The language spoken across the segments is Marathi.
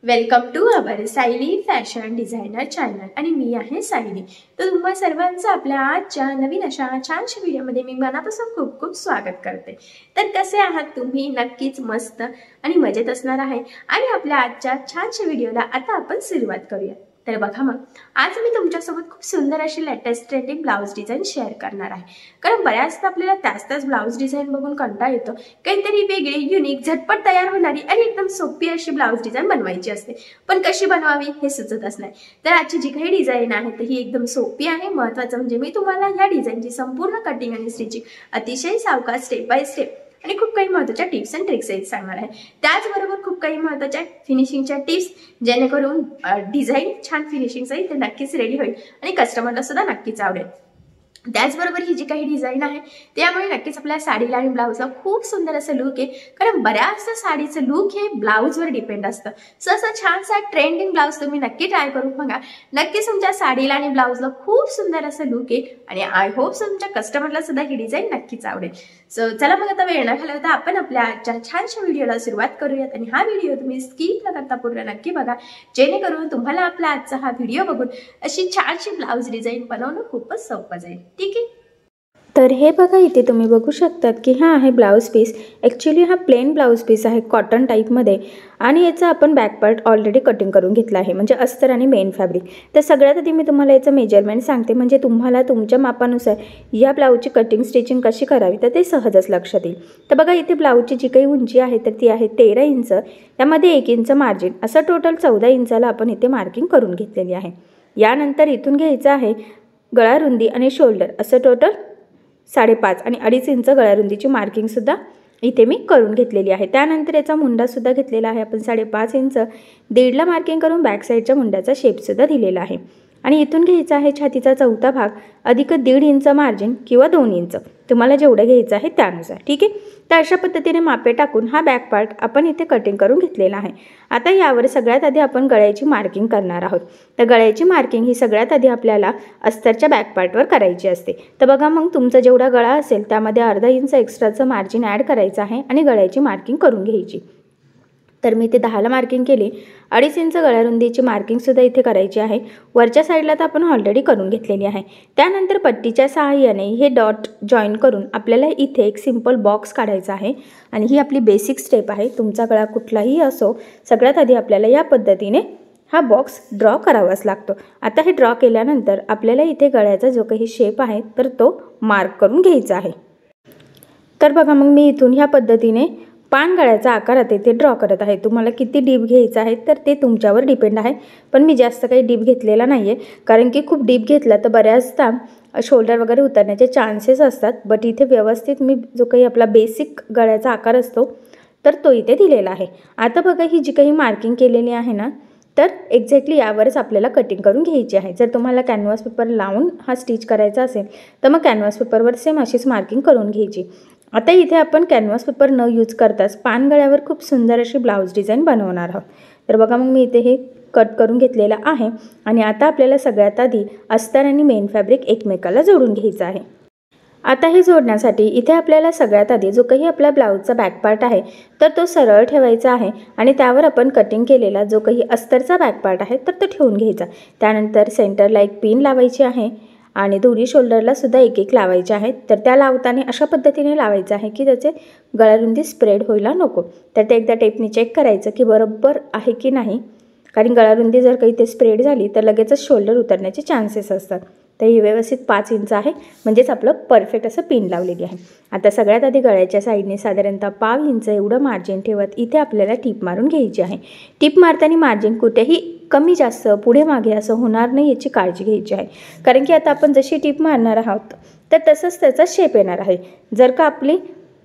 Welcome to our Sayali fashion designer channel आणि मी आहे सायली। तर तुम्हा सर्वांचं आपल्या आजच्या नवीन अशा छानशा व्हिडिओमध्ये मी मनापासून खूप खूप स्वागत करते। तर कसे आहात तुम्ही? नक्कीच मस्त आणि मजेत असणार आहे। आणि आपल्या आजच्या छानशा व्हिडिओला आता आपण सुरुवात करूया। तर बघा मग आज मी तुमच्यासोबत खूप सुंदर अशी latest trending blouse design share करणार आहे। कारण बऱ्याचदा आपल्याला त्याच ब्लाउज डिझाइन बघून कंटाळा येतो, काहीतरी वेगळी युनिक झटपट तयार होणारी आणि एकदम सोपी अशी ब्लाउज डिझाइन बनवायची असते, पण कशी बनवावी हे सुचतच नाही। तर आजची जी काही डिझाइन आहे तर ही एकदम सोपी आहे। महत्त्वाचं म्हणजे मी तुम्हाला या डिझाइनची संपूर्ण कटिंग आणि स्टिचिंग अतिशय सावकाश स्टेप बाय स्टेप आणि खूप काही महत्त्वाच्या टिप्स अँड ट्रिक्स सांगणार आहे। त्याचबरोबर खूप काही महत्त्वाच्या फिनिशिंगच्या टिप्स, जेणेकरून डिझाइन छान फिनिशिंग सहित ते नक्कीच रेडी होईल आणि कस्टमरला सुद्धा नक्कीच आवडेल। त्याचबरोबर ही जी काही डिझाइन आहे त्यामुळे नक्कीच आपल्या साडीला आणि ब्लाउजला खूप सुंदर असं लुक आहे। कारण बऱ्याचदा साडीचं लुक हे ब्लाउजवर डिपेंड असतं। सो असं छानसा ट्रेंडिंग ब्लाउज तुम्ही नक्की ट्राय करून बघा। नक्कीच तुमच्या साडीला आणि ब्लाउजला खूप सुंदर असं लुक आहे आणि आय होप तुमच्या कस्टमरला सुद्धा ही डिझाइन नक्कीच आवडेल। सो चला मग आता वेळ न घालवता आपण आपल्या आजच्या छानशा व्हिडिओला सुरुवात करूयात। आणि हा व्हिडिओ तुम्ही स्किप न करता पूर्ण नक्की बघा, जेणेकरून तुम्हाला आपला आजचा हा व्हिडिओ बघून अशी छानशी ब्लाउज डिझाइन बनवणं खूपच सोपं जाईल। ठीक आहे। तर हे बघा, इथे तुम्ही बघू शकतात की हा आहे ब्लाउज पीस। ॲक्च्युली हा प्लेन ब्लाउज पीस आहे कॉटन टाईपमध्ये आणि याचा आपण बॅक पार्ट ऑलरेडी कटिंग करून घेतला आहे, म्हणजे अस्तर आणि मेन फॅब्रिक। तर सगळ्यात आधी मी तुम्हाला याचं मेजरमेंट सांगते, म्हणजे तुम्हाला तुमच्या मापानुसार या ब्लाऊजची कटिंग स्टिचिंग कशी करावी तर ते सहजच लक्षात येईल। तर बघा, इथे ब्लाऊजची जी काही उंची आहे तर ती आहे 13 इंच, त्यामध्ये 1 इंच मार्जिन, असं टोटल 14 इंचाला आपण इथे मार्किंग करून घेतलेली आहे। यानंतर इथून घ्यायचं आहे गळा रुंदी आणि शोल्डर, असं टोटल 5.5 आणि 2.5 इंच गळा रुंदीची मार्किंग सुद्धा इथे मी करून घेतलेली आहे। त्यानंतर याचा मुंडा सुद्धा घेतलेला आहे आपण 5.5 इंच, 1.5ला मार्किंग करून बॅक साईडच्या मुंड्याचा शेप सुद्धा दिलेला आहे। आणि इथून घ्यायचा आहे छातीचा चौथा भाग अधिक 1.5 इंच मार्जिन किंवा 2 इंच, तुम्हाला जेवढं घ्यायचं आहे त्यानुसार। ठीक आहे। तर अशा पद्धतीने मापे टाकून हा बॅक पार्ट आपण इथे कटिंग करून घेतलेला आहे। आता यावर सगळ्यात आधी आपण गळ्याची मार्किंग करणार आहोत। तर गळ्याची मार्किंग ही सगळ्यात आधी आपल्याला अस्तरच्या बॅक पार्टवर करायची असते। तर बघा, मग तुमचा जेवढा गळा असेल त्यामध्ये अर्धा इंच एक्स्ट्राचं मार्जिन ॲड करायचं आहे आणि गळ्याची मार्किंग करून घ्यायची। तर मी इथे 10ला मार्किंग केली। 2.5 इंच गळा रुंदीची मार्किंगसुद्धा इथे करायची आहे। वरच्या साईडला तर आपण ऑलरेडी करून घेतलेली आहे। त्यानंतर पट्टीच्या सहाय्याने हे डॉट जॉईन करून आपल्याला इथे एक सिंपल बॉक्स काढायचा आहे आणि ही आपली बेसिक स्टेप आहे। तुमचा गळा कुठलाही असो, सगळ्यात आधी आपल्याला या पद्धतीने हा बॉक्स ड्रॉ करावाच लागतो। आता हे ड्रॉ केल्यानंतर आपल्याला इथे गळ्याचा जो काही शेप आहे तर तो मार्क करून घ्यायचा आहे। तर बघा, मग मी इथून ह्या पद्धतीने पान गळ्याचा आकार आता इथे ड्रॉ करत आहे। तुम्हाला किती डीप घ्यायचा आहे तर ते तुमच्यावर डिपेंड आहे, पण मी जास्त काही डीप घेतलेला नाही आहे, कारण की खूप डीप घेतला तर बऱ्याचदा शोल्डर वगैरे उतरण्याचे चान्सेस असतात। बट इथे व्यवस्थित मी जो काही आपला बेसिक गळ्याचा आकार असतो तर तो इथे दिलेला आहे। आता बघा, ही जी काही मार्किंग केलेली आहे ना, तर एक्झॅक्टली यावरच आपल्याला कटिंग करून घ्यायची आहे। जर तुम्हाला कॅनव्हास पेपर लावून हा स्टिच करायचा असेल तर मग कॅनव्हास पेपरवर सेम अशीच मार्किंग करून घ्यायची। आता इथे आपण कॅनव्हास पेपर न यूज करताच पान गळ्यावर खूप सुंदर अशी ब्लाउज डिझाइन बनवणार आहोत। तर बघा, मग मी इथे हे कट करून घेतलेलं आहे आणि आता आपल्याला सगळ्यात आधी अस्तर आणि मेन फॅब्रिक एकमेकाला जोडून घ्यायचं आहे। आता हे जोडण्यासाठी इथे आपल्याला सगळ्यात आधी जो काही आपला ब्लाऊजचा बॅक पार्ट आहे तर तो सरळ ठेवायचा आहे आणि त्यावर आपण कटिंग केलेला जो काही अस्तरचा बॅक पार्ट आहे तर तो ठेवून घ्यायचा। त्यानंतर सेंटरला एक पिन लावायची आहे आणि दोन्ही शोल्डरला सुद्धा एक एक लावायचे आहेत। तर त्या लावताना अशा पद्धतीने लावायचं आहे की त्याचे गळारुंदी स्प्रेड व्हायला नको। तर ते एकदा टेपनी चेक करायचं की बरोबर आहे की नाही, कारण गळारुंदी जर काही ते स्प्रेड झाली तर लगेचच शोल्डर उतरण्याचे चान्सेस असतात। तर ही व्यवस्थित 5 इंच आहे, म्हणजेच आपलं परफेक्ट असं पिन लावलेली आहे। आता सगळ्यात आधी गळ्याच्या साईडने साधारणतः 1/2 इंच एवढं मार्जिन ठेवत इथे आपल्याला टीप मारून घ्यायची आहे। टीप मारताना मार्जिन कुठेही कमी जास्त पुढे मागे असं होणार नाही याची काळजी घ्यायची आहे, कारण की आता आपण जशी टीप मारणार आहोत तर तसंच त्याचा शेप येणार आहे। जर का आपली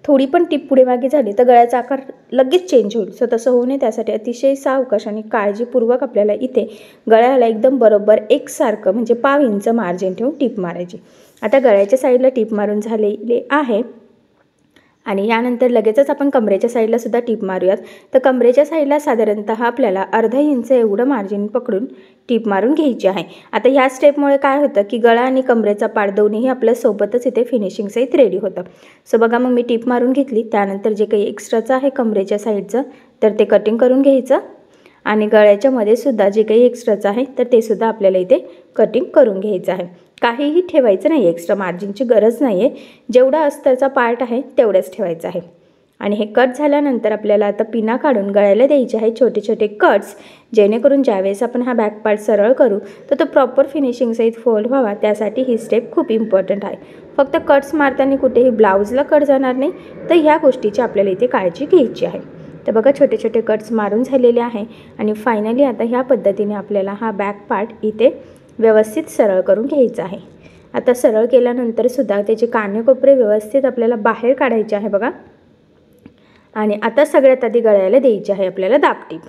थोडी पण टीप पुढे मागे झाली तर गळ्याचा आकार लगेच चेंज होईल। सो तसं होऊ नये त्यासाठी अतिशय सावकाश आणि काळजीपूर्वक आपल्याला इथे गळ्याला एकदम बरोबर एकसारखं म्हणजे 1/2 इंच मार्जिन ठेवून टीप मारायची। आता गळ्याच्या साईडला टीप मारून झालेले आहे आणि यानंतर लगेचच आपण कमरेच्या साईडला सुद्धा टीप मारूयात। तर कमरेच्या साईडला साधारणतः आपल्याला अर्धा इंच एवढं मार्जिन पकडून टीप मारून घ्यायची आहे। आता ह्या स्टेपमुळे काय होतं की गळा आणि कमरेचा पार्ट दोन्हीही आपल्या सोबतच इथे फिनिशिंग सहित रेडी होतं। सो बघा, मग मी टीप मारून घेतली। त्यानंतर जे काही एक्स्ट्राचं आहे कमरेच्या साईडचं तर ते कटिंग करून घ्यायचं आणि गळ्याच्या मध्ये सुद्धा जे काही एक्स्ट्राचं आहे तर ते सुद्धा आपल्याला इथे कटिंग करून घ्यायचं आहे. काहीही ठेवायचं नाही, एक्स्ट्रा मार्जिनची गरज नाही आहे. जेवढा अस्तरचा पार्ट आहे तेवढंच ठेवायचं आहे. आणि हे कट झाल्यानंतर आपल्याला आता पिना काढून गळ्याला द्यायचे आहे छोटे छोटे कट्स, जेणेकरून ज्यावेळेस आपण हा बॅक पार्ट सरळ करू तर तो प्रॉपर फिनिशिंग सहित फोल्ड व्हावा. त्यासाठी ही स्टेप खूप इम्पॉर्टंट आहे. फक्त कट्स मारताना कुठेही ब्लाऊजला कट जाणार नाही, तर ह्या गोष्टीची आपल्याला इथे काळजी घ्यायची आहे. तर बघा छोटे छोटे कट्स मारून झालेले आहे आणि फायनली आता ह्या पद्धतीने आपल्याला हा बॅक पार्ट इथे व्यवस्थित सरळ करून घ्यायचा आहे. आता सरळ केल्यानंतर सुद्धा त्याचे कानेकोपरे व्यवस्थित आपल्याला बाहेर काढायचे आहे बघा. आणि आता सगळ्यात आधी गळ्याला द्यायची आहे आपल्याला दाबटीप.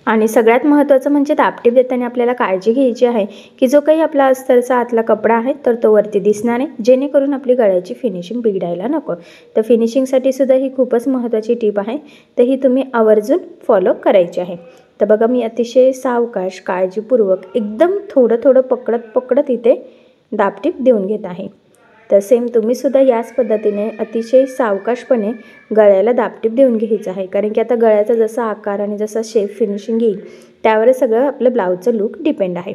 आणि सगळ्यात महत्त्वाचं म्हणजे दाबटीप देताना आपल्याला काळजी घ्यायची आहे की जो काही आपला अस्तरचा आतला कपडा आहे तर तो वरती दिसणार नाही, जेणेकरून आपली गळ्याची फिनिशिंग बिघडायला नको. तर फिनिशिंगसाठी सुद्धा ही खूपच महत्त्वाची टीप आहे, तर ही तुम्ही आवर्जून फॉलो करायची आहे. तर बघा मी अतिशय सावकाश काळजीपूर्वक एकदम थोडं थोडं पकडत इथे दाबटीप देऊन घेत आहे. तर सेम तुम्हीसुद्धा याच पद्धतीने अतिशय सावकाशपणे गळ्याला दाबटीप देऊन घ्यायचं आहे, कारण की आता गळ्याचा जसा आकार आणि जसा शेप फिनिशिंग येईल त्यावर सगळं आपलं ब्लाऊजचं लुक डिपेंड आहे.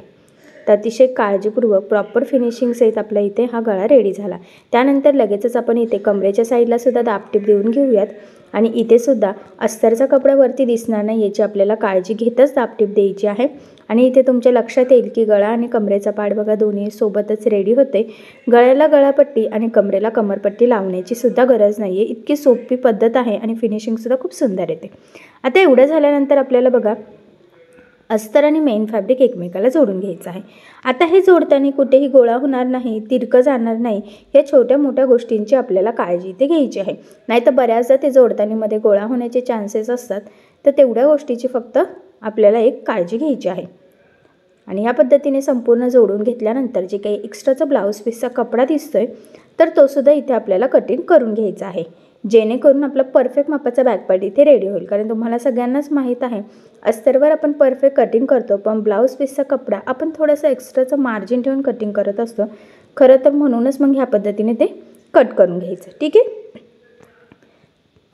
तर अतिशय काळजीपूर्वक प्रॉपर फिनिशिंग सहित आपला इथे हा गळा रेडी झाला. त्यानंतर लगेचच आपण इथे कमरेच्या साईडला सुद्धा दाबटीप देऊन घेऊयात. आणि इथे सुद्धा अस्तरचा कपडा वरती दिसणार नाही याची आपल्याला काळजी घेतच दाबटीप द्यायची आहे. आणि इथे तुमच्या लक्षात येईल की गळा आणि कमरेचा पार्ट बघा दोन्ही सोबतच रेडी होते. गळ्याला गळापट्टी आणि कमरेला कमरपट्टी लावण्याची सुद्धा गरज नाही आहे. इतकी सोपी पद्धत आहे आणि फिनिशिंगसुद्धा खूप सुंदर येते. आता एवढं झाल्यानंतर आपल्याला बघा अस्तर आणि मेन फॅब्रिक एकमेकाला जोडून घ्यायचं आहे. आता हे जोडताना कुठेही गोळा होणार नाही, तिरकं जाणार नाही, या छोट्या मोठ्या गोष्टींची आपल्याला काळजी इथे घ्यायची आहे. नाहीतर बऱ्याचदा ते जोडताना मध्ये गोळा होण्याचे चान्सेस असतात. तर तेवढ्या गोष्टीची फक्त आपल्याला एक काळजी घ्यायची आहे. आणि ह्या पद्धतीने संपूर्ण जोडून घेतल्यानंतर जे काही एक्स्ट्राचा ब्लाऊज पीसचा कपडा दिसतोय तर तो सुद्धा इथे आपल्याला कटिंग करून घ्यायचा आहे, जेणेकरून आपला परफेक्ट मापाचा बॅकपार्ट इथे रेडी होईल. कारण तुम्हाला सगळ्यांनाच माहीत आहे अस्तरवर आपण परफेक्ट कटिंग करतो, पण ब्लाऊज पीसचा कपडा आपण थोडंसं एक्स्ट्राचं मार्जिन ठेवून कटिंग करत असतो. खरं तर म्हणूनच मग ह्या पद्धतीने ते कट करून घ्यायचं. ठीक आहे.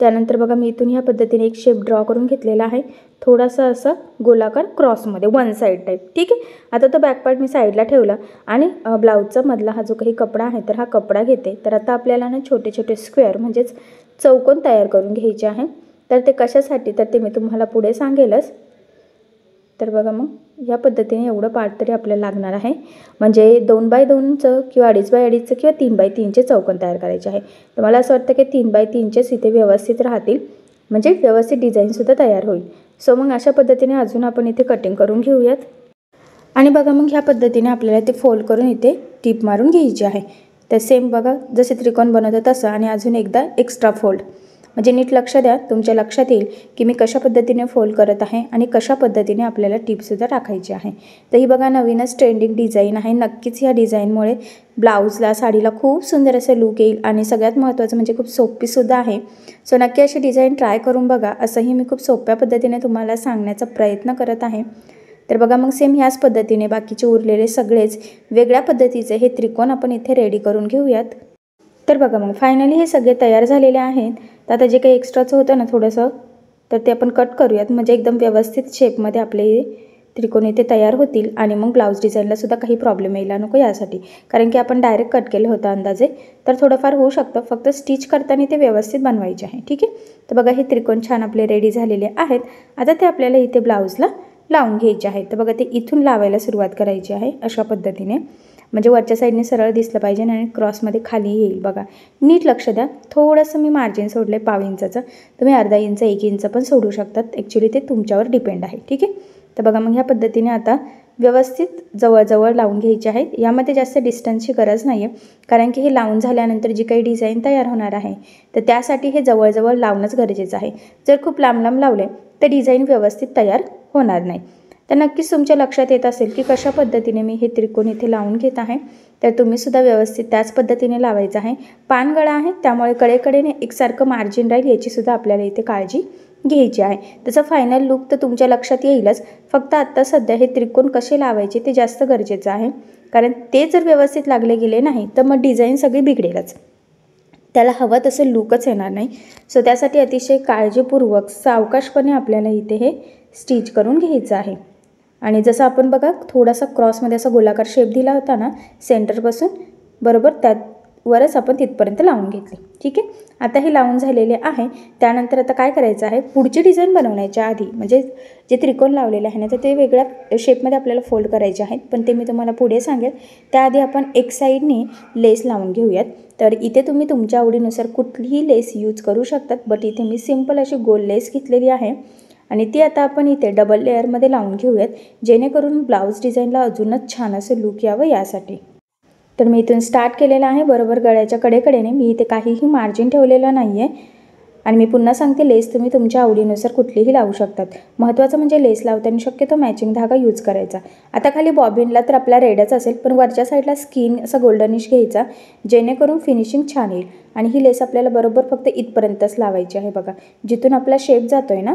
त्यानंतर बघा मी इथून ह्या पद्धतीने एक शेप ड्रॉ करून घेतलेला आहे, थोडासा असा गोलाकार क्रॉसमध्ये वन साईड टाईप. ठीक आहे. आता तो बॅकपार्ट मी साईडला ठेवला आणि ब्लाऊजचा मधला हा जो काही कपडा आहे तर हा कपडा घेते. तर आता आपल्याला ना छोटे छोटे स्क्वेअर म्हणजेच चौकोन तयार करून घ्यायचे आहे. तर ते कशासाठी तर ते मी तुम्हाला पुढे सांगेलच. तर बघा मग ह्या पद्धतीने एवढं पार्ट तरी आपल्याला लागणार आहे. म्हणजे 2x2चं किंवा 2.5x2चं किंवा 3x3चे चौकोन तयार करायचे आहे. तर मला असं वाटतं की 3x3चेच इथे व्यवस्थित राहतील, म्हणजे व्यवस्थित डिझाईनसुद्धा तयार होईल. सो मग अशा पद्धतीने अजून आपण इथे कटिंग करून घेऊयात. आणि बघा मग ह्या पद्धतीने आपल्याला ते फोल्ड करून इथे टीप मारून घ्यायची आहे. तर सेम बघा जसे त्रिकोण बनवतं तसं आणि अजून एकदा एक्स्ट्रा फोल्ड. म्हणजे नीट लक्ष द्या, तुमच्या लक्षात येईल की मी कशा पद्धतीने फोल्ड करत आहे आणि कशा पद्धतीने आपल्याला टिपसुद्धा टाकायची आहे. तर ही बघा नवीनच ट्रेंडिंग डिझाईन आहे. नक्कीच ह्या डिझाईनमुळे ब्लाऊजला साडीला खूप सुंदर असं लूक येईल आणि सगळ्यात महत्त्वाचं म्हणजे खूप सोपीसुद्धा आहे. सो नक्की अशी डिझाईन ट्राय करून बघा. असंही मी खूप सोप्या पद्धतीने तुम्हाला सांगण्याचा प्रयत्न करत आहे. तर बघा मग सेम ह्याच पद्धतीने बाकीचे उरलेले सगळेच वेगळ्या पद्धतीचे हे त्रिकोण आपण इथे रेडी करून घेऊयात. तर बघा मग फायनली हे सगळे तयार झालेले आहेत. तर आता जे काही एक्स्ट्राचं होतं ना थोडंसं तर ते आपण कट करूयात, म्हणजे एकदम व्यवस्थित शेपमध्ये आपले त्रिकोण इथे तयार होतील आणि मग ब्लाऊज डिझाईनला सुद्धा काही प्रॉब्लेम यायला नको यासाठी. कारण की आपण डायरेक्ट कट केलं होतं अंदाजे, तर थोडंफार होऊ शकतं. फक्त स्टिच करताना ते व्यवस्थित बनवायचे आहे. ठीक आहे. तर बघा हे त्रिकोण छान आपले रेडी झालेले आहेत. आता ते आपल्याला इथे ब्लाऊजला लावून घ्यायचे आहेत. तर बघा ते इथून लावायला सुरुवात करायची आहे अशा पद्धतीने, म्हणजे वरच्या साईडने सरळ दिसलं पाहिजे आणि क्रॉसमध्ये खाली येईल. बघा नीट लक्ष द्या. थोडंसं मी मार्जिन सोडलं आहे 1/2 इंचाचं, तुम्ही अर्धा इंच 1 इंच पण सोडू शकतात. ॲक्च्युली ते तुमच्यावर डिपेंड आहे. ठीक आहे. तर बघा मग ह्या पद्धतीने आता व्यवस्थित जवळजवळ लावून घ्यायचे आहेत. यामध्ये जास्त डिस्टन्सची गरज नाही आहे, कारण की हे लावून झाल्यानंतर जी काही डिझाईन तयार होणार आहे तर त्यासाठी हे जवळजवळ लावणंच गरजेचं आहे. जर खूप लांब लांब लावले तर डिझाईन व्यवस्थित तयार होणार नाही. तर नक्कीच तुमच्या लक्षात येत असेल की कशा पद्धतीने मी हे त्रिकोण इथे लावून घेत आहे. तर तुम्हीसुद्धा व्यवस्थित त्याच पद्धतीने लावायचं आहे. पानगळा आहे त्यामुळे कडेकडेने एकसारखं मार्जिन राहील याचीसुद्धा आपल्याला इथे काळजी घ्यायची आहे. त्याचं फायनल लुक तर तुमच्या लक्षात येईलच. फक्त आत्ता सध्या हे त्रिकोण कसे लावायचे ते जास्त गरजेचं आहे, कारण ते जर व्यवस्थित लागले गेले नाही तर मग डिझाईन सगळी बिघडेलच. त्याला हवं तसं लुकच येणार नाही. सो त्यासाठी अतिशय काळजीपूर्वक सावकाशपणे आपल्याला इथे हे स्टिच करून घ्यायचं आहे. आणि जसं आपण बघा थोडासा क्रॉसमध्ये असा गोलाकार शेप दिला होता ना सेंटरपासून, बरोबर त्यावरच आपण तिथपर्यंत लावून घेतली. ठीक आहे, आता हे लावून झालेले आहे. त्यानंतर आता काय करायचं आहे, पुढची डिझाईन बनवण्याच्या आधी म्हणजे जे त्रिकोण लावलेले आहे ना तर ते वेगळ्या शेपमध्ये आपल्याला फोल्ड करायचे आहेत, पण ते मी तुम्हाला पुढे सांगेल. त्याआधी आपण एक साईडने लेस लावून घेऊयात. तर इथे तुम्ही तुमच्या आवडीनुसार कुठलीही लेस यूज करू शकतात, बट इथे मी सिंपल अशी गोल लेस घेतलेली आहे आणि ती आता आपण इथे डबल लेअरमध्ये लावून घेऊयात, जेणेकरून ब्लाऊज डिझाईनला अजूनच छान असं लुक यावं यासाठी. तर मी इथून स्टार्ट केलेलं आहे. बरोबर गळ्याच्या कडेकडेने मी इथे काहीही मार्जिन ठेवलेलं नाही आहे. आणि मी पुन्हा सांगते, लेस तुम्ही तुमच्या आवडीनुसार कुठलीही लावू शकतात. महत्त्वाचं म्हणजे लेस लावताना शक्यतो मॅचिंग धागा यूज करायचा. आता खाली बॉबिनला तर आपला रेडच असेल, पण वरच्या साईडला स्किन असा गोल्डनिश घ्यायचा, जेणेकरून फिनिशिंग छान येईल. आणि ही लेस आपल्याला बरोबर फक्त इथपर्यंतच लावायची आहे बघा, जिथून आपला शेप जातोय ना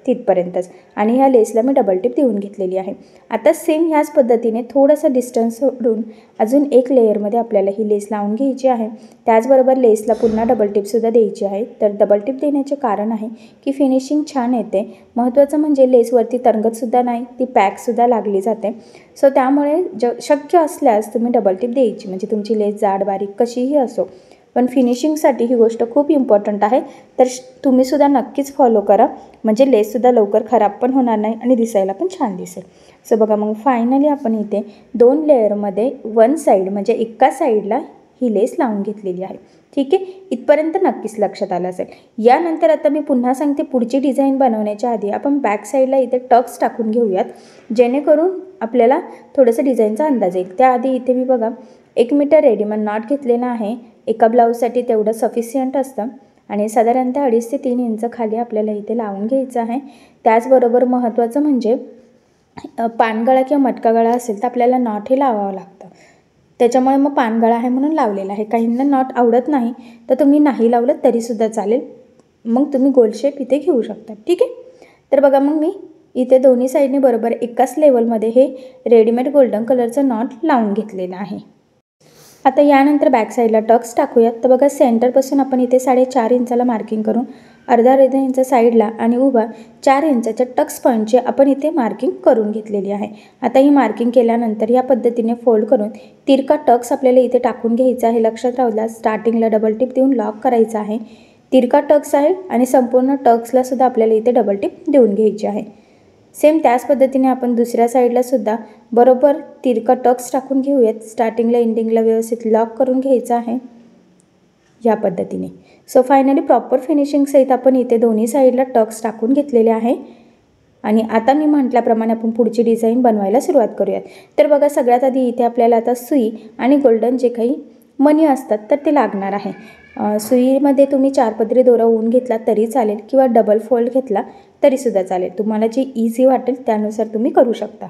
तिथपर्यंतच. आणि ह्या लेसला मी डबल टिप देऊन घेतलेली आहे. आता सेम ह्याच पद्धतीने थोडंसं डिस्टन्स सोडून अजून एक लेअरमध्ये आपल्याला ही लेस लावून घ्यायची आहे. त्याचबरोबर लेसला पुन्हा डबल टिपसुद्धा द्यायची आहे. तर डबल टिप देण्याचे कारण आहे की फिनिशिंग छान येते. महत्त्वाचं म्हणजे लेसवरती तरंगतसुद्धा नाही, ती पॅकसुद्धा लागली जाते. सो त्यामुळे शक्य असल्यास तुम्ही डबल टिप द्यायची, म्हणजे तुमची लेस जाड बारीक कशीही असो, पण फिनिशिंगसाठी ही गोष्ट खूप इम्पॉर्टंट आहे. तर तुम्हीसुद्धा नक्कीच फॉलो करा, म्हणजे लेससुद्धा लवकर खराब पण होणार नाही आणि दिसायला पण छान दिसेल. सो बघा मग फायनली आपण इथे 2 लेअरमध्ये वन साईड म्हणजे एका साईडला ही लेस लावून घेतलेली आहे. ठीक आहे, इथपर्यंत नक्कीच लक्षात आलं असेल. यानंतर आता मी पुन्हा सांगते, पुढची डिझाईन बनवण्याच्या आधी आपण बॅक साईडला इथे टक्स टाकून घेऊयात, जेणेकरून आपल्याला थोडंसं डिझाईनचा अंदाज येईल. त्याआधी इथे मी बघा 1 मीटर रेडीमेड नॉट घेतलेला आहे. एका ब्लाऊजसाठी तेवढं सफिशियंट असतं आणि साधारणतः 2.5 ते 3 इंच खाली आपल्याला इथे लावून घ्यायचं आहे. त्याचबरोबर महत्त्वाचं म्हणजे पानगळा किंवा मटका गळा असेल तर आपल्याला नॉट हे लावावं लागतं. त्याच्यामुळे मग पानगळा आहे म्हणून लावलेला आहे. काहींना नॉट आवडत नाही तर तुम्ही नाही लावलं तरीसुद्धा चालेल, मग तुम्ही गोल शेप इथे घेऊ शकता. ठीक आहे, तर बघा मग मी इथे दोन्ही साईडने बरोबर एकाच लेवलमध्ये हे रेडीमेड गोल्डन कलरचं नॉट लावून घेतलेलं आहे. आता यानंतर बॅक साईडला टक्स टाकूयात. तर बघा सेंटरपासून आपण इथे 4.5 इंचाला मार्किंग करून अर्धा इंच साईडला आणि उभा 4 इंचाच्या टक्स पॉईंटची आपण इथे मार्किंग करून घेतलेली आहे. आता ही मार्किंग केल्यानंतर या पद्धतीने फोल्ड करून तिरका टक्स आपल्याला इथे टाकून घ्यायचा आहे. लक्षात राहूला स्टार्टिंगला डबल टिप देऊन लॉक करायचा आहे. तिरका टक्स आहे आणि संपूर्ण टक्सला सुद्धा आपल्याला इथे डबल टिप देऊन घ्यायची आहे. सेम त्याच पद्धतीने आपण दुसऱ्या साईडला सुद्धा बरोबर तिरका टक्स टाकून घेऊयात. स्टार्टिंगला एंडिंगला व्यवस्थित लॉक करून घ्यायचं आहे या पद्धतीने. सो फायनली प्रॉपर फिनिशिंग सहित आपण इथे दोन्ही साईडला टक्स टाकून घेतलेले आहे. आणि आता मी म्हटल्याप्रमाणे आपण पुढची डिझाईन बनवायला सुरुवात करूयात. तर बघा सगळ्यात आधी इथे आपल्याला आता सुई आणि गोल्डन जे काही मणी असतात तर ते लागणार आहे. सुईमध्ये तुम्ही 4 पदरी दोरा ओवून घेतला तरी चालेल किंवा डबल फोल्ड घेतला तरीसुद्धा चालेल. तुम्हाला जी इझी वाटेल त्यानुसार तुम्ही करू शकता.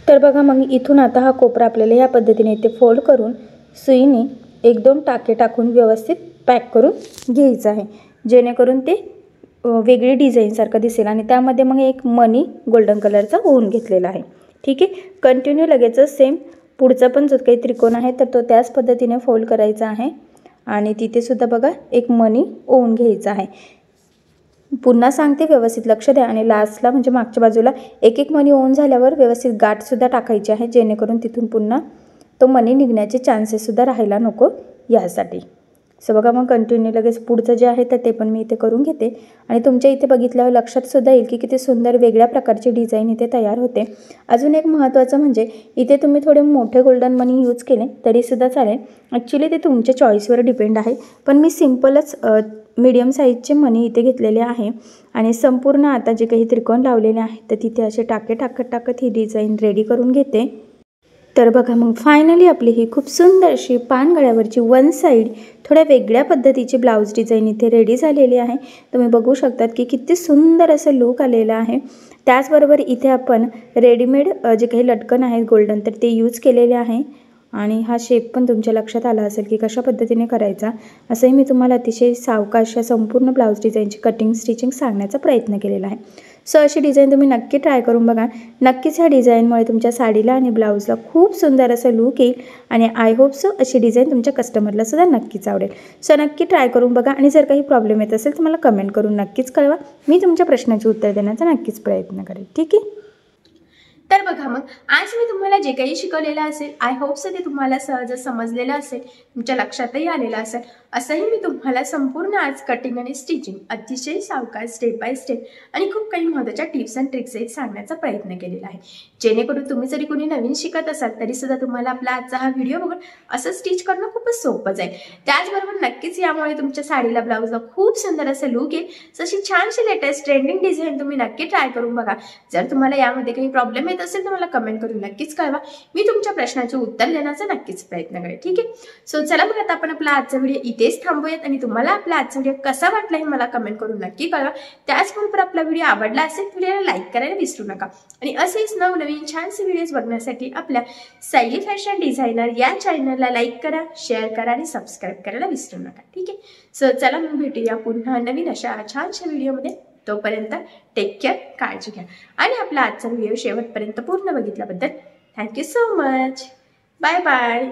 तर बघा मग इथून आता हा कोपरा आपल्याला या पद्धतीने इथे फोल्ड करून सुईने 1-2 टाके टाकून व्यवस्थित पॅक करून घ्यायचं आहे, जेणेकरून ते वेगळी डिझाईनसारखं दिसेल. आणि त्यामध्ये मग एक मनी गोल्डन कलरचा ओवून घेतलेला आहे. ठीक आहे, कंटिन्यू लगेचच सेम पुढचा पण जो काही त्रिकोण आहे तर तो त्याच पद्धतीने फोल्ड करायचा आहे आणि तिथेसुद्धा बघा एक मनी ओवून घ्यायचा आहे. पुन्हा सांगते, व्यवस्थित लक्ष द्या. आणि लास्टला म्हणजे मागच्या बाजूला एक मनी ओवून झाल्यावर व्यवस्थित गाठसुद्धा टाकायची आहे, जेणेकरून तिथून पुन्हा तो मनी निघण्याचे चान्सेससुद्धा राहायला नको यासाठी. सो बघा मग कंटिन्यू लगेच पुढचं जे आहे तर ते पण मी इथे करून घेते. आणि तुमच्या इथे बघितल्यावर लक्षातसुद्धा येईल की किती सुंदर वेगळ्या प्रकारची डिझाईन इथे तयार होते. अजून एक महत्त्वाचं म्हणजे इथे तुम्ही थोडे मोठे गोल्डन मनी यूज केले तरीसुद्धा चालेल. ॲक्च्युली ते तुमच्या चॉईसवर डिपेंड आहे, पण मी सिम्पलच मीडियम साईजचे मनी इथे घेतलेले आहे. आणि संपूर्ण आता जे काही त्रिकोण लावलेले आहेत तर तिथे असे टाके टाकत ही डिझाईन रेडी करून घेते. तर बघा मग फायनली आपली ही खूप सुंदर अशी पानगळ्यावरची वन साईड थोड्या वेगळ्या पद्धतीची ब्लाऊज डिझाईन इथे रेडी झालेली आहे. तुम्ही बघू शकतात की किती सुंदर असं लूक आलेलं आहे. त्याचबरोबर इथे आपण रेडीमेड जे काही लटकन आहेत गोल्डन तर ते यूज केलेले आहे. आणि हा शेप पण तुमच्या लक्षात आला असेल की कशा पद्धतीने करायचा. असंही मी तुम्हाला अतिशय सावकाश संपूर्ण ब्लाऊज डिझाईनची कटिंग स्टिचिंग सांगण्याचा प्रयत्न केलेला आहे. सो अशी डिझाईन तुम्ही नक्की ट्राय करून बघा. नक्कीच ह्या डिझाईनमुळे तुमच्या साडीला आणि ब्लाऊजला खूप सुंदर असं लूक येईल आणि आय होप सो अशी डिझाईन तुमच्या कस्टमरला सुद्धा नक्कीच आवडेल. सो नक्की ट्राय करून बघा आणि जर काही प्रॉब्लेम येत असेल तर मला कमेंट करून नक्कीच कळवा. मी तुमच्या प्रश्नाचे उत्तर देण्याचा नक्कीच प्रयत्न करेन. ठीक आहे. तर बघा मग आज मी तुम्हाला जे काही शिकवलेलं असेल आय होप सो ते तुम्हाला सहज समजलेलं असेल, तुमच्या लक्षातही आलेलं असेल. असंही मी तुम्हाला संपूर्ण आज कटिंग आणि स्टिचिंग अतिशय सावकाश स्टेप बाय स्टेप आणि खूप काही महत्त्वाच्या टिप्स अँड ट्रिक्सही सांगण्याचा प्रयत्न केलेला आहे, जेणेकरून तुम्ही जरी कोणी नवीन शिकत असाल तरी सुद्धा तुम्हाला आपला आजचा हा व्हिडिओ बघून असं स्टिच करणं खूपच सोपं जाईल. त्याचबरोबर नक्कीच यामुळे तुमच्या साडीला ब्लाऊजला खूप सुंदर असं लूक येईल. जशी छानशी लेटेस्ट ट्रेंडिंग डिझाईन तुम्ही नक्की ट्राय करून बघा. जर तुम्हाला यामध्ये काही प्रॉब्लेम येत असेल तर मला कमेंट करून नक्कीच कळवा. मी तुमच्या प्रश्नाचे उत्तर देण्याचा नक्कीच प्रयत्न करेन. ठीक आहे. सो चला मग आता आपण आपला आजचा व्हिडिओ इथेच थांबूयात आणि तुम्हाला आपला आजचा व्हिडिओ कसा वाटला हे मला कमेंट करून नक्की कळवा. त्याचबरोबर आपला व्हिडिओ आवडला असेल तर व्हिडिओला लाईक करायला विसरू नका आणि असेच नवनवीन छानसे व्हिडिओज बघण्यासाठी आपल्या सायली फॅशन डिझायनर या चॅनलला लाईक करा, शेअर करा आणि सबस्क्राईब करायला विसरू नका. ठीक आहे. सो चला मग भेटूया पुन्हा नवीन अशा छानशा व्हिडिओमध्ये. तोपर्यंत टेक केअर, काळजी घ्या आणि आपला आजचा व्हिडिओ शेवटपर्यंत पूर्ण बघितल्याबद्दल thank you so much. Bye bye.